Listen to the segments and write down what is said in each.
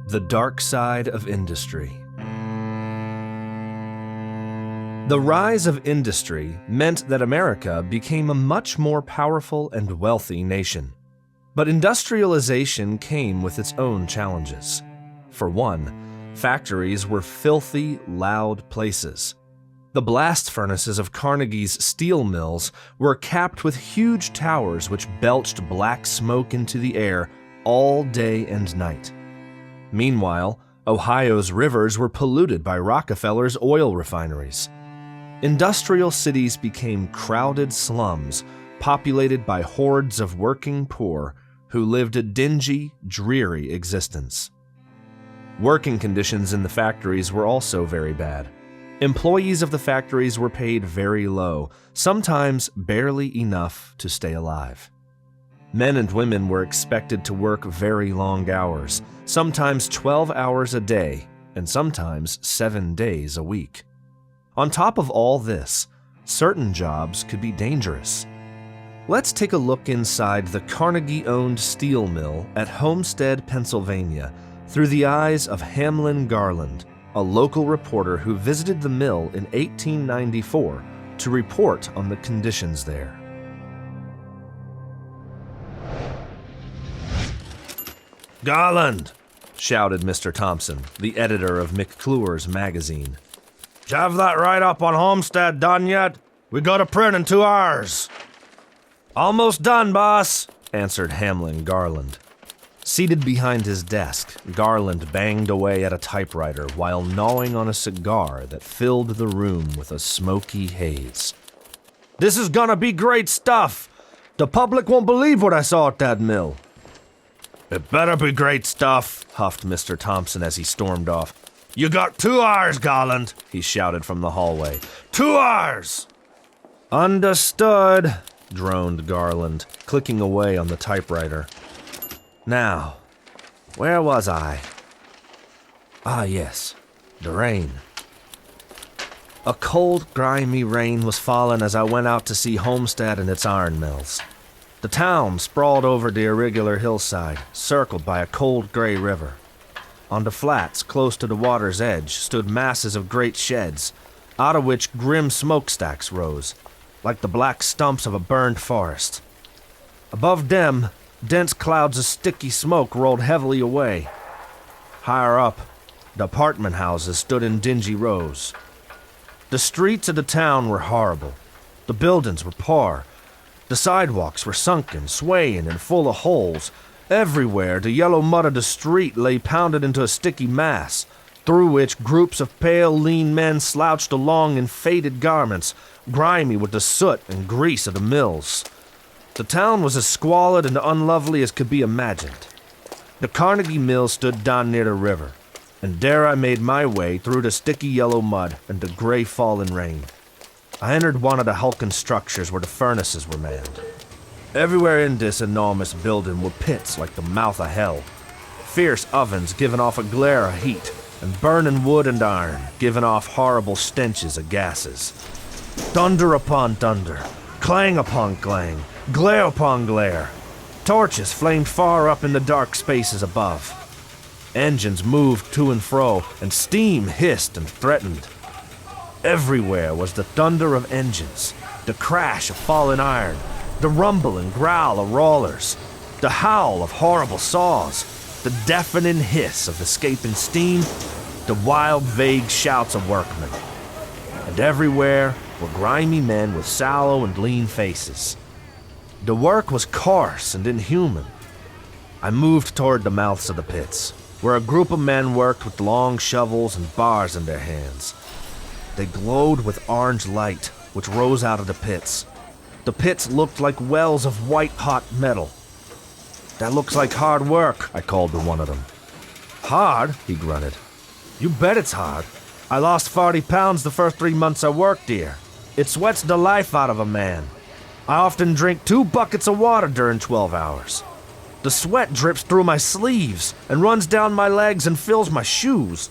The dark side of industry. The rise of industry meant that America became a much more powerful and wealthy nation. But industrialization came with its own challenges. For one, factories were filthy, loud places. The blast furnaces of Carnegie's steel mills were capped with huge towers which belched black smoke into the air all day and night. Meanwhile, Ohio's rivers were polluted by Rockefeller's oil refineries. Industrial cities became crowded slums populated by hordes of working poor who lived a dingy, dreary existence. Working conditions in the factories were also very bad. Employees of the factories were paid very low, sometimes barely enough to stay alive. Men and women were expected to work very long hours, sometimes 12 hours a day, and sometimes 7 days a week. On top of all this, certain jobs could be dangerous. Let's take a look inside the Carnegie-owned steel mill at Homestead, Pennsylvania, through the eyes of Hamlin Garland, a local reporter who visited the mill in 1894 to report on the conditions there. "Garland!" shouted Mr. Thompson, the editor of McClure's magazine. "Did you have that write-up on Homestead done yet? We got a print in 2 hours." "Almost done, boss," answered Hamlin Garland. Seated behind his desk, Garland banged away at a typewriter while gnawing on a cigar that filled the room with a smoky haze. "This is gonna be great stuff. The public won't believe what I saw at that mill." "It better be great stuff," huffed Mr. Thompson as he stormed off. "You got 2 hours, Garland," he shouted from the hallway. 2 hours! "Understood," droned Garland, clicking away on the typewriter. "Now, where was I? Ah, yes, the rain." A cold, grimy rain was falling as I went out to see Homestead and its iron mills. The town sprawled over the irregular hillside, circled by a cold gray river. On the flats close to the water's edge stood masses of great sheds, out of which grim smokestacks rose, like the black stumps of a burned forest. Above them, dense clouds of sticky smoke rolled heavily away. Higher up, the apartment houses stood in dingy rows. The streets of the town were horrible. The buildings were poor. The sidewalks were sunken, swaying, and full of holes. Everywhere, the yellow mud of the street lay pounded into a sticky mass, through which groups of pale, lean men slouched along in faded garments, grimy with the soot and grease of the mills. The town was as squalid and unlovely as could be imagined. The Carnegie Mill stood down near the river, and there I made my way through the sticky yellow mud and the gray fallen rain. I entered one of the hulking structures where the furnaces were manned. Everywhere in this enormous building were pits like the mouth of hell, fierce ovens giving off a glare of heat, and burning wood and iron giving off horrible stenches of gases. Thunder upon thunder, clang upon clang, glare upon glare. Torches flamed far up in the dark spaces above. Engines moved to and fro, and steam hissed and threatened. Everywhere was the thunder of engines, the crash of falling iron, the rumble and growl of rollers, the howl of horrible saws, the deafening hiss of escaping steam, the wild, vague shouts of workmen. And everywhere were grimy men with sallow and lean faces. The work was coarse and inhuman. I moved toward the mouths of the pits, where a group of men worked with long shovels and bars in their hands. They glowed with orange light, which rose out of the pits. The pits looked like wells of white-hot metal. "That looks like hard work," I called to one of them. "Hard?" he grunted. "You bet it's hard. I lost 40 pounds the first 3 months I worked here. It sweats the life out of a man. I often drink 2 buckets of water during 12 hours. The sweat drips through my sleeves and runs down my legs and fills my shoes.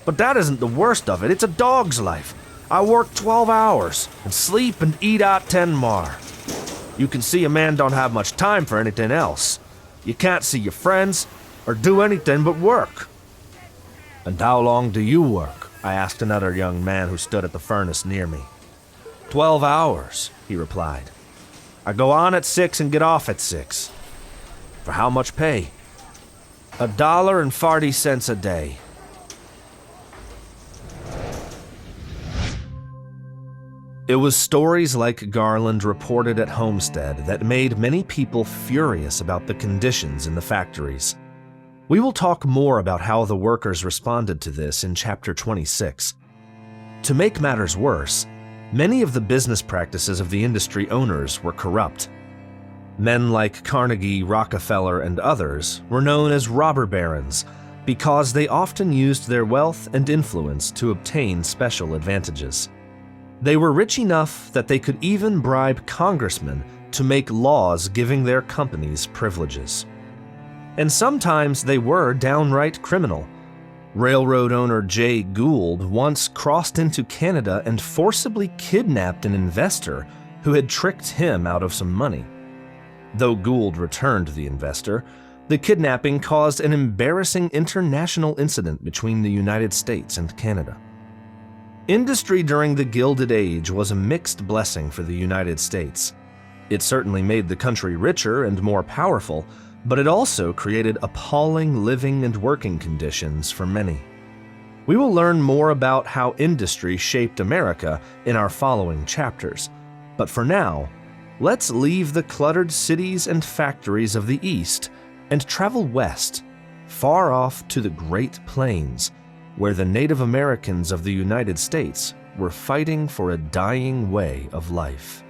But that isn't the worst of it. It's a dog's life. I work 12 hours and sleep and eat out 10 more. You can see a man don't have much time for anything else. You can't see your friends or do anything but work. And how long do you work? I asked another young man who stood at the furnace near me. 12 hours, he replied. I go on at 6 and get off at 6. For how much pay? $1.40 a day. It was stories like Garland reported at Homestead that made many people furious about the conditions in the factories. We will talk more about how the workers responded to this in Chapter 26. To make matters worse, many of the business practices of the industry owners were corrupt. Men like Carnegie, Rockefeller, and others were known as robber barons because they often used their wealth and influence to obtain special advantages. They were rich enough that they could even bribe congressmen to make laws giving their companies privileges. And sometimes they were downright criminal. Railroad owner Jay Gould once crossed into Canada and forcibly kidnapped an investor who had tricked him out of some money. Though Gould returned the investor, the kidnapping caused an embarrassing international incident between the United States and Canada. Industry during the Gilded Age was a mixed blessing for the United States. It certainly made the country richer and more powerful, but it also created appalling living and working conditions for many. We will learn more about how industry shaped America in our following chapters, but for now, let's leave the cluttered cities and factories of the East and travel west, far off to the Great Plains, where the Native Americans of the United States were fighting for a dying way of life.